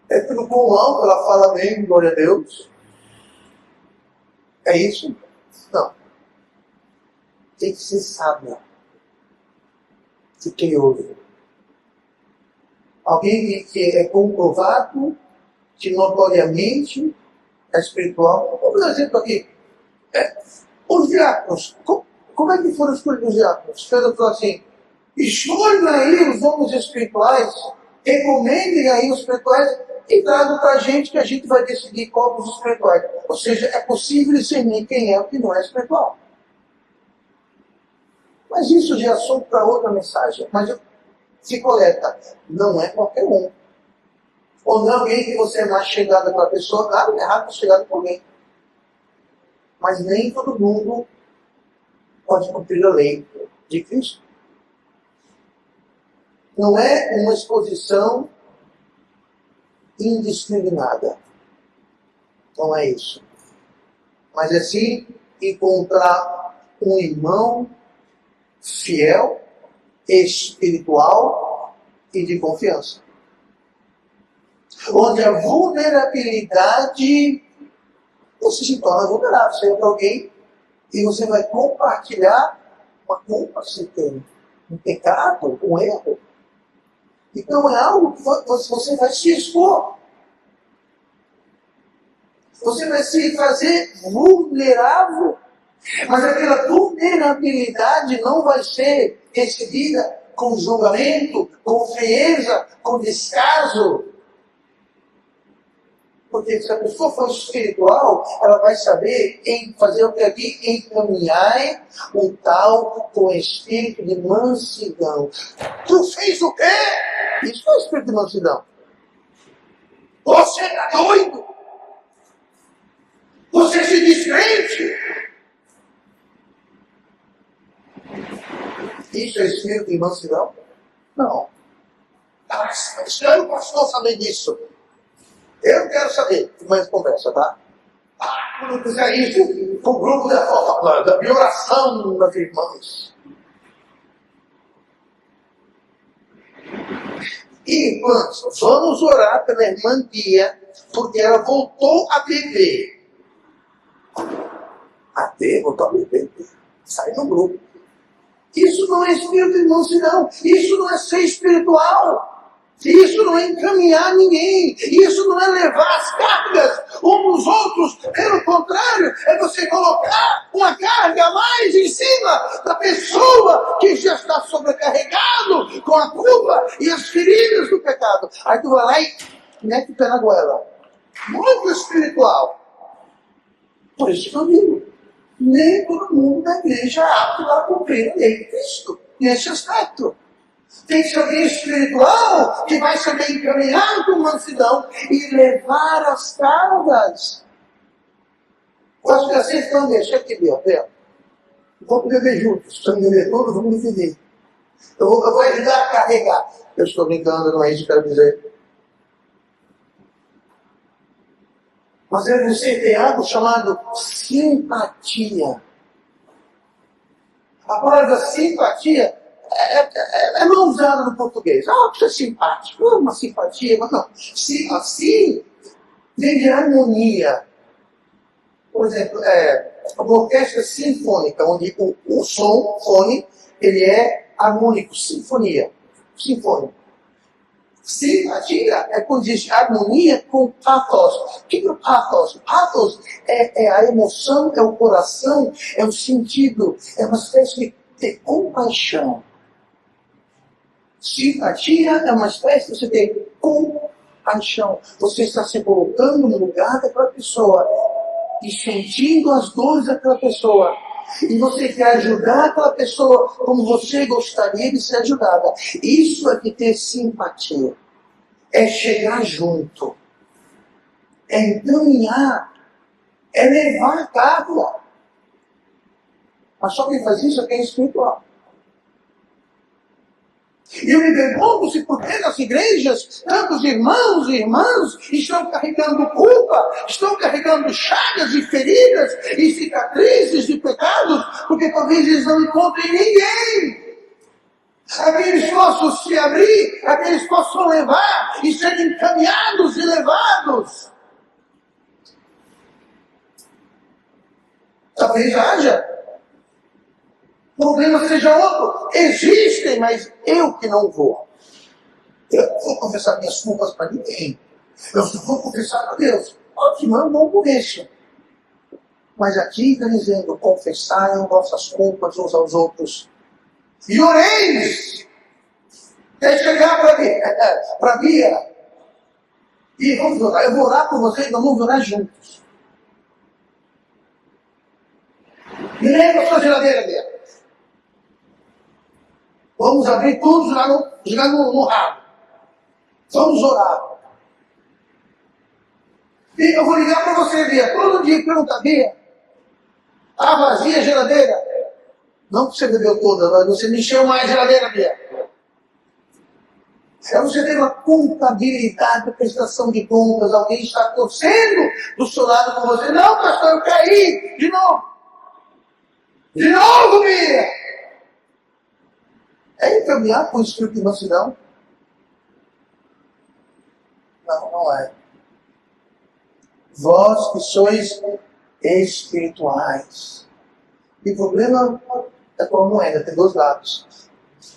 É pelo quão alto ela fala bem, glória a Deus? É isso? Não. Tem que ser sábia. Que tem ouve. Alguém que é comprovado, que notoriamente é espiritual. Vamos dar um exemplo aqui. Os diáconos. Como é que foram escolhidos os diáconos? Pedro falou assim, escolhem aí os homens espirituais, recomendem aí os espirituais e tragam para a gente que a gente vai decidir qual dos espirituais. Ou seja, é possível discernir quem é o que não é espiritual. Mas isso já é assunto para outra mensagem. Mas se coleta, não é qualquer um. Ou não é alguém que você é mais chegado para a pessoa, claro, é errado chegado para alguém. Mas nem todo mundo pode cumprir a lei de Cristo. Não é uma exposição indiscriminada. Não é isso. Mas é sim encontrar um irmão fiel, espiritual e de confiança. Onde a vulnerabilidade, você se torna vulnerável. Você é para alguém e você vai compartilhar uma culpa que você tem, um pecado, um erro. Então é algo que você vai se expor. Você vai se fazer vulnerável. Mas aquela vulnerabilidade não vai ser recebida com julgamento, com frieza, com descaso. Porque se a pessoa for espiritual, ela vai saber fazer o que aqui? Encaminhar o tal com espírito de mansidão. Tu fez o quê? Isso é espírito de mansidão. Você está doido? Você se descrente? Isso é espírito de mansidão? Não. Mas eu não posso saber disso. Eu não quero saber. Mas conversa, tá? Quando fizer isso, o grupo da oração das irmãs. E, irmãs, vamos orar pela irmã Bia, porque ela voltou a beber. Voltou a beber. Sai do grupo. Isso não é espírito de mansidão. Isso não é ser espiritual. Isso não é encaminhar ninguém. Isso não é levar as cargas uns dos outros. Pelo contrário, é você colocar uma carga a mais em cima da pessoa que já está sobrecarregado com a culpa e as feridas do pecado. Aí tu vai lá e mete o pé na goela. Muito espiritual. Por isso que eu digo, nem todo mundo da igreja é apto para cumprir a lei de Cristo nesse aspecto. Tem que ser alguém espiritual que vai saber encaminhar com mansidão e levar as cargas. Acho que assim estão deixando que Deus, vamos beber juntos. Vamos beber todos, vamos dividir. Eu vou ajudar a carregar. Eu estou brincando, não é isso que eu quero dizer. Mas você tem algo chamado simpatia. A palavra simpatia é mal usada no português. Você é simpático. Uma simpatia, mas não. Assim vem de harmonia. Por exemplo, uma orquestra sinfônica, onde o som, fone, ele é harmônico, sinfonia. Sinfônico. Simpatia é quando existe harmonia com pathos. O que é o pathos? Pathos é a emoção, é o coração, é o sentido, é uma espécie de compaixão. Simpatia é uma espécie de você ter compaixão. Você está se colocando no lugar daquela pessoa e sentindo as dores daquela pessoa. E você quer ajudar aquela pessoa como você gostaria de ser ajudada. Isso é que ter simpatia. É chegar junto. É encaminhar. É levar a carga. Mas só quem faz isso é quem é espiritual. E eu me pergunto-se por que nas igrejas tantos irmãos e irmãs estão carregando culpa, estão carregando chagas e feridas e cicatrizes de pecados, porque talvez eles não encontrem ninguém. Aqueles possam se abrir, aqueles possam levar e serem encaminhados e levados. Talvez haja. O problema seja outro. Existem, mas eu que não vou. Eu não vou confessar minhas culpas para ninguém. Eu só vou confessar para Deus. Ótimo, eu não conheço. Mas aqui está dizendo, confessai vossas culpas uns aos outros. E oreis. Até chegar para Bia. E vamos orar. Eu vou orar por vocês, nós vamos orar juntos. Me leva a sua geladeira, Bia. Vamos abrir tudo, jogar no rabo. Vamos orar. E eu vou ligar para você, Bia. Todo dia perguntar, Bia, tá vazia a geladeira? Não que você bebeu toda, mas você me encheu mais a geladeira, Bia. É você ter uma contabilidade, prestação de contas. Alguém está torcendo do seu lado com você. Não, pastor, eu caí. De novo. De novo, Bia. É encaminhar com o espírito de mansidão? Não, não é. Vós que sois espirituais. E o problema é com a moeda, tem dois lados.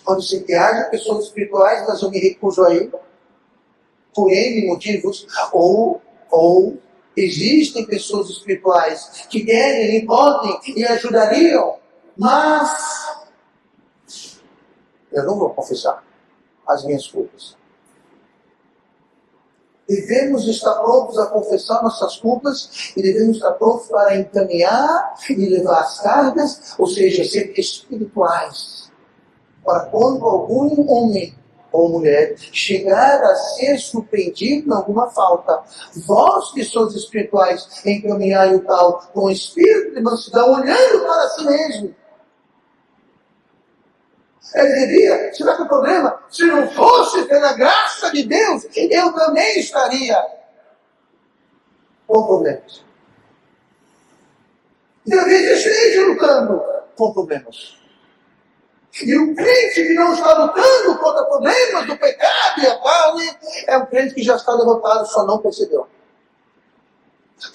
Pode ser que haja pessoas espirituais, mas eu me recuso a ir, por N motivos, ou existem pessoas espirituais que querem e podem e ajudariam, mas eu não vou confessar as minhas culpas. Devemos estar prontos a confessar nossas culpas e devemos estar prontos para encaminhar e levar as cargas, ou seja, ser espirituais. Para quando algum homem ou mulher chegar a ser surpreendido em alguma falta, vós que sois espirituais, encaminhai o tal com espírito de mansidão, olhando para si mesmo. Ele diria, será que o problema, se não fosse pela graça de Deus, eu também estaria com problemas. Talvez esteja lutando com problemas. E o crente que não está lutando contra problemas do pecado e a carne, é um crente que já está derrotado, só não percebeu.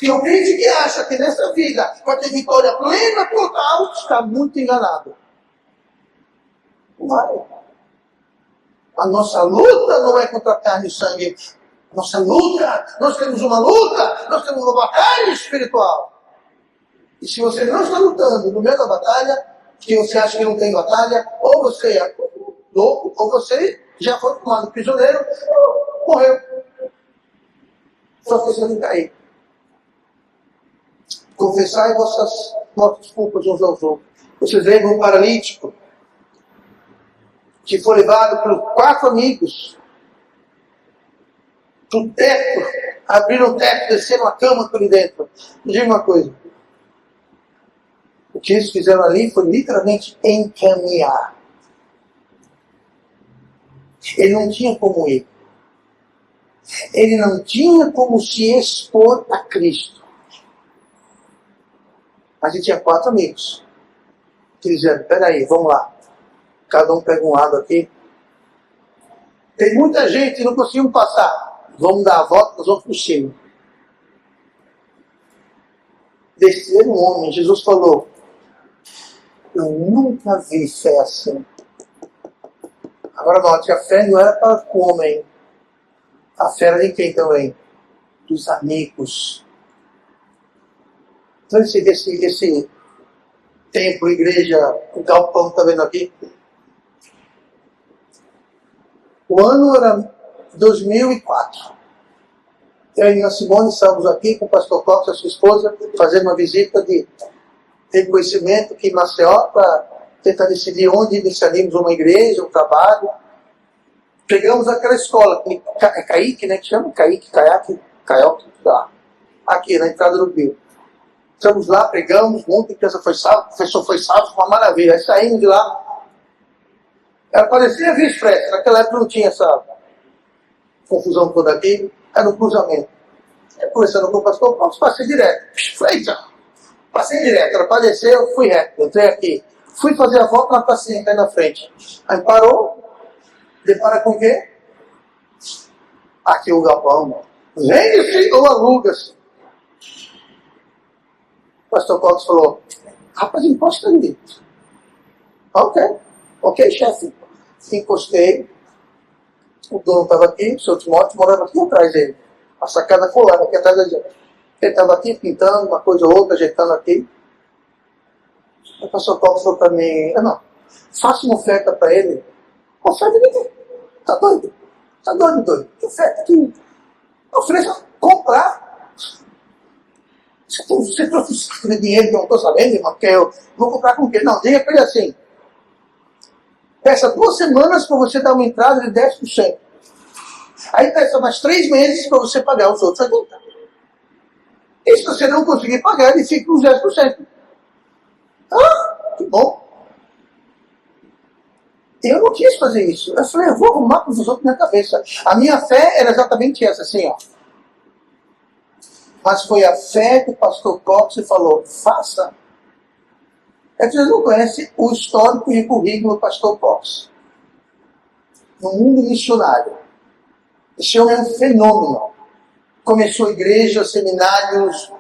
E o crente que acha que nessa vida vai ter vitória plena, total, está muito enganado. Não vai. A nossa luta não é contra carne e sangue. Nossa luta, nós temos uma luta, nós temos uma batalha espiritual. E se você não está lutando no meio da batalha, que você acha que não tem batalha, ou você é louco, ou você já foi tomado prisioneiro, ou morreu. Só pensando em cair. Confessai vossas culpas uns aos outros. Vocês lembram um paralítico que foi levado por 4 amigos para o teto, abriram o teto, desceram a cama por ali dentro. Me diga uma coisa. O que eles fizeram ali foi literalmente encaminhar. Ele não tinha como ir. Ele não tinha como se expor a Cristo. Mas ele tinha 4 amigos. Que disseram, peraí, vamos lá. Cada um pega um lado aqui. Tem muita gente que não conseguimos passar. Vamos dar a volta, nós vamos por cima. Desceram um homem, Jesus falou, eu nunca vi fé assim. Agora note, a fé não era para o homem. A fé era de quem também? Dos amigos. Então esse templo, igreja, o galpão, está vendo aqui? O ano era 2004. Eu e a Simone estávamos aqui com o pastor Cox e a sua esposa, fazendo uma visita de reconhecimento aqui em Maceió, para tentar decidir onde iniciaríamos uma igreja, um trabalho. Pegamos aquela escola, é Caique, né, que chama? Caique, Caiaque, tá. Aqui, na entrada do Rio. Estamos lá, pregamos, um monte de criança foi salvo, o professor foi salvo, uma maravilha. Aí saímos de lá. Ela parecia vice-pressa, naquela época não tinha essa confusão toda aqui, era no cruzamento. Eu conversando com o pastor, passei direto. Passei direto, ela apareceu, fui reto, entrei aqui. Fui fazer a volta na pracinha que aí na frente. Aí parou, depara com o quê? Aqui o galpão. Vende-se ou aluga-se. O pastor Cox falou, rapaz, encosta ali. Ok, chefe. Encostei. O dono estava aqui, o seu Timóteo morava aqui atrás dele. A sacada colada aqui atrás da gente. Ele estava aqui pintando uma coisa ou outra, ajeitando aqui. O pastor Cox falou para mim, não, faça uma oferta para ele. Oferta de quê? Tá doido? Tá doido? Que oferta? Que ofereça comprar. Você trouxe dinheiro que eu não estou sabendo, irmão, porque eu vou comprar com o quê? Não, diga para ele assim. Peça 2 semanas para você dar uma entrada de 10%. Aí peça mais 3 meses para você pagar os outros 80%. E se você não conseguir pagar, ele fica com os 10%. Ah, que bom. Eu não quis fazer isso. Eu falei, eu vou arrumar para os outros na cabeça. A minha fé era exatamente essa, assim, ó. Mas foi a fé que o pastor Cox falou, faça. É que vocês não conhecem o histórico e o currículo do pastor Cox. No mundo missionário. Esse homem é um fenômeno. Começou igrejas, seminários,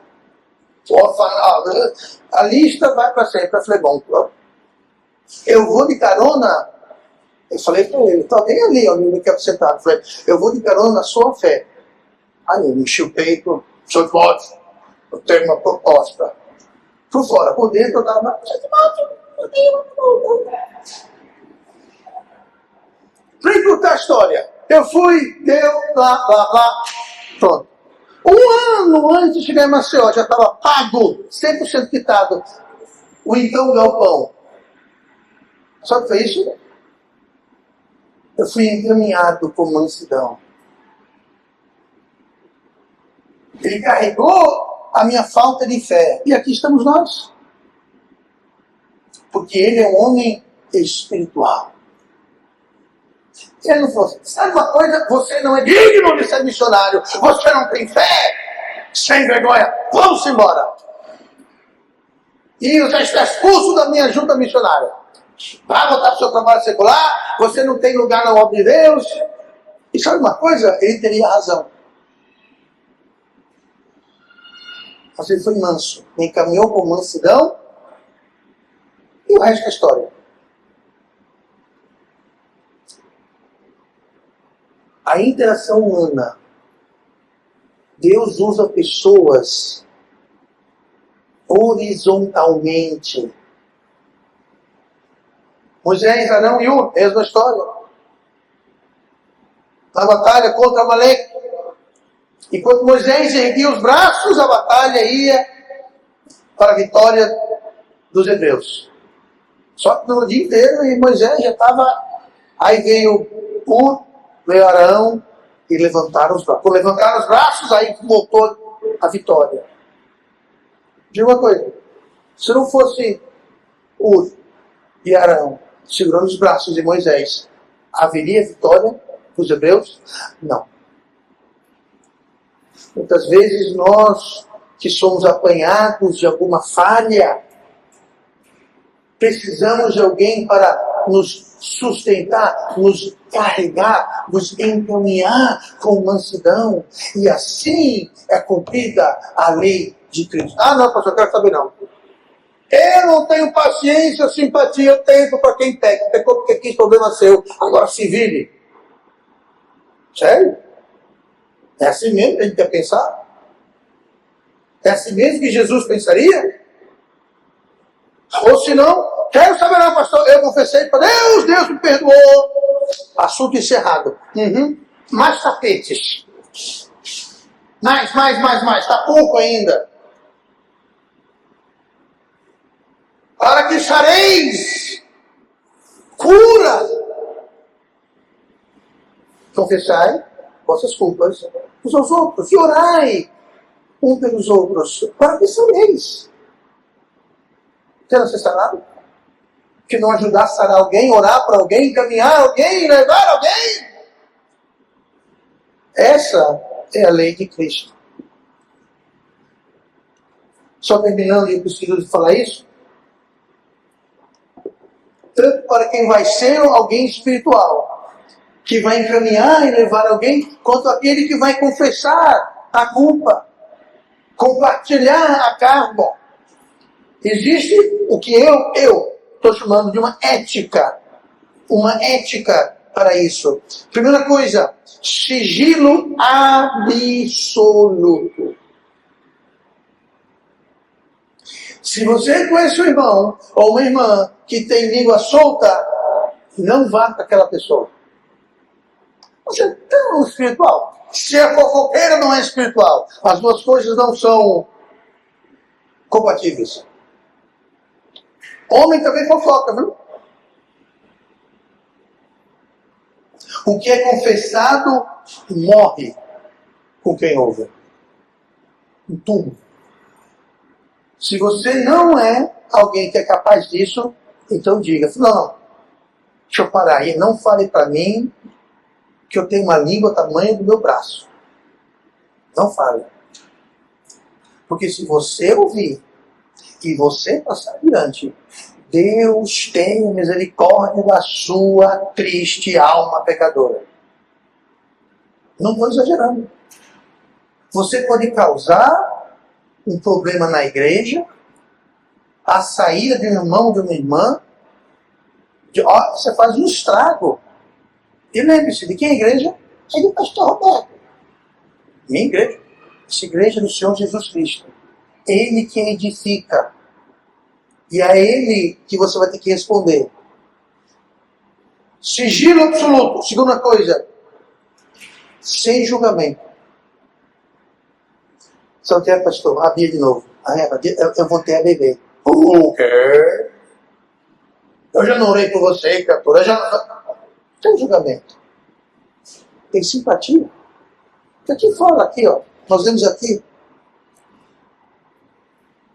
orfanatos. A lista vai para sempre. Eu falei, bom, eu vou de carona. Eu falei para ele, está bem ali, ó, me quer sentado. Eu falei, eu vou de carona na sua fé. Aí ele encheu o peito, senhor pode, eu tenho uma proposta. Por fora, por dentro eu estava, eu tenho uma proposta. Para encurtar a história, eu fui, deu, blá, blá, blá. Pronto. Um ano antes de chegar em Maceió, já estava pago, 100% quitado, o então galpão. Sabe o que foi isso? Eu fui encaminhado com mansidão. Ele carregou a minha falta de fé. E aqui estamos nós. Porque ele é um homem espiritual. Ele não falou assim, sabe uma coisa? Você não é digno de ser missionário. Você não tem fé. Sem vergonha. Vamos embora. E você está expulso da minha junta missionária. Vai voltar para o seu trabalho secular. Você não tem lugar na obra de Deus. E sabe uma coisa? Ele teria razão. Mas ele foi manso. Me encaminhou com mansidão. E o resto é história. A interação humana. Deus usa pessoas horizontalmente. Moisés, Arão e Ur, mesma história. Na batalha contra Amaleque. Enquanto Moisés erguia os braços, a batalha ia para a vitória dos hebreus. Só que no dia inteiro, e Moisés já estava... Aí veio Ur, veio Arão, e levantaram os braços. Por levantar os braços, aí voltou a vitória. Diga uma coisa. Se não fosse Ur e Arão segurando os braços de Moisés, haveria vitória dos hebreus? Não. Muitas vezes nós que somos apanhados de alguma falha, precisamos de alguém para nos sustentar, nos carregar, nos encaminhar com mansidão. E assim é cumprida a lei de Cristo. Ah, não, pastor, eu quero saber não. Eu não tenho paciência, simpatia, tempo para quem peca. Porque que problema seu? Agora se vire. Sério? É assim mesmo que a gente quer pensar? É assim mesmo que Jesus pensaria? Ou se não, quero saber não, pastor, eu confessei para Deus, Deus me perdoou. Assunto encerrado. Mais tapetes. Mais. Está pouco ainda. Para que sareis cura. Confessai vossas culpas uns aos outros. E orai um pelos outros. Para que sareis. Você não ser sarado? Que não ajudar a sarar alguém, orar para alguém, encaminhar alguém, levar alguém. Essa é a lei de Cristo. Só terminando, e eu preciso falar isso. Tanto para quem vai ser alguém espiritual, que vai encaminhar e levar alguém, quanto aquele que vai confessar a culpa, compartilhar a carga. Existe o que eu estou chamando de uma ética para isso. Primeira coisa, sigilo absoluto. Se você conhece um irmão ou uma irmã que tem língua solta, não vá para aquela pessoa. Você é tão espiritual. Se a fofoqueira não é espiritual, as duas coisas não são compatíveis. Homem também fofoca, viu? O que é confessado morre com quem ouve. Em tudo. Se você não é alguém que é capaz disso, então diga, não, deixa eu parar aí, não fale para mim que eu tenho uma língua tamanho do meu braço. Não fale. Porque se você ouvir e você passar adiante, Deus tem misericórdia da sua triste alma pecadora. Não estou exagerando. Você pode causar um problema na igreja, a saída de um irmão, de uma irmã, você faz um estrago. E lembre-se, de quem é a igreja? É do pastor Roberto. Minha igreja. Essa igreja é do Senhor Jesus Cristo. Ele que edifica. E é Ele que você vai ter que responder. Sigilo absoluto. Segunda coisa, sem julgamento. Se eu quero, pastor, a Bia de novo. Eu voltei a beber. O quê? Eu já não orei por você, cantora. Tem julgamento. Tem simpatia. Porque aqui fora, aqui, ó. Nós vemos aqui.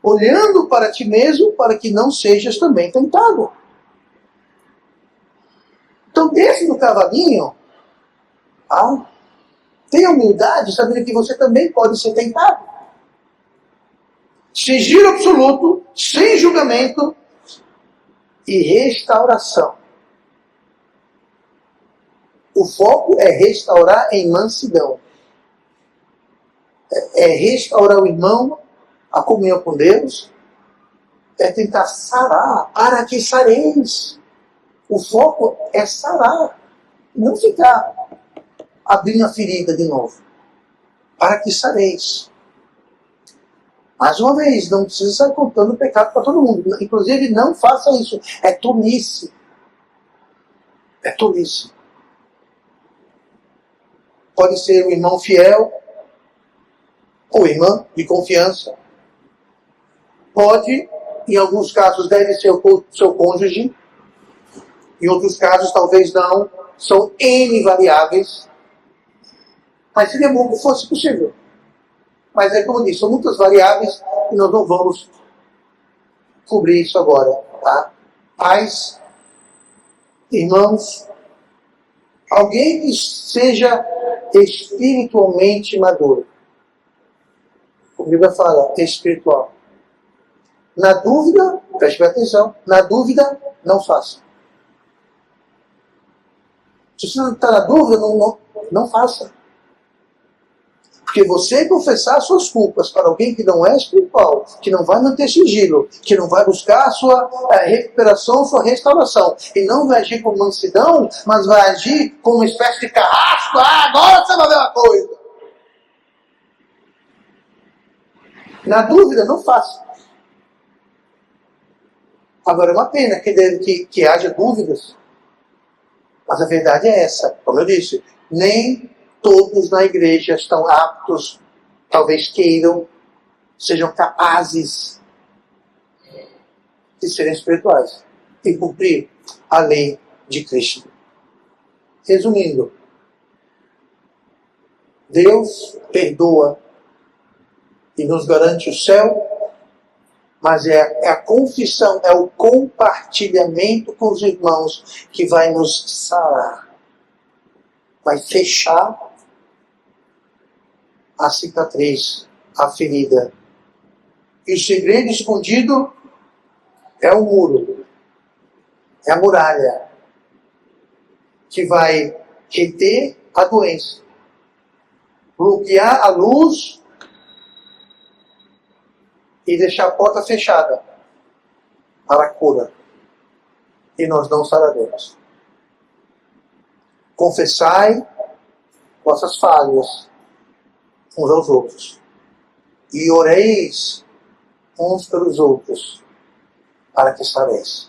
Olhando para ti mesmo, para que não sejas também tentado. Então, desce no cavalinho. Tenha humildade, sabendo que você também pode ser tentado. Sigilo absoluto, sem julgamento e restauração. O foco é restaurar em mansidão. É restaurar o irmão, a comunhão com Deus. É tentar sarar, para que sareis. O foco é sarar. Não ficar abrindo a ferida de novo. Para que sareis. Mais uma vez, não precisa sair contando o pecado para todo mundo. Inclusive, não faça isso. É tolice. É tolice. Pode ser um irmão fiel, ou irmã de confiança. Pode, em alguns casos, deve ser o seu cônjuge. Em outros casos, talvez não. São N variáveis. Mas seria bom que fosse possível. Mas é como eu disse, são muitas variáveis e nós não vamos cobrir isso agora. Tá? Pais, irmãos, alguém que seja espiritualmente maduro. A Bíblia fala espiritual. Na dúvida, preste atenção, na dúvida, não faça. Se você não está na dúvida, não faça. Porque você confessar suas culpas para alguém que não é espiritual, que não vai manter sigilo, que não vai buscar a sua recuperação, sua restauração, e não vai agir com mansidão, mas vai agir com uma espécie de carrasco, agora você vai ver uma coisa. Na dúvida, não faça. Agora é uma pena que haja dúvidas, mas a verdade é essa, como eu disse, nem todos na igreja estão aptos, talvez queiram, sejam capazes de serem espirituais e cumprir a lei de Cristo. Resumindo, Deus perdoa e nos garante o céu, mas é a confissão, é o compartilhamento com os irmãos que vai nos sarar, vai fechar a cicatriz, a ferida. E o segredo escondido é o muro, é a muralha, que vai reter a doença, bloquear a luz e deixar a porta fechada para a cura. E nós não sararemos. Confessai vossas falhas uns aos outros. E oreis uns pelos outros, para que sareis.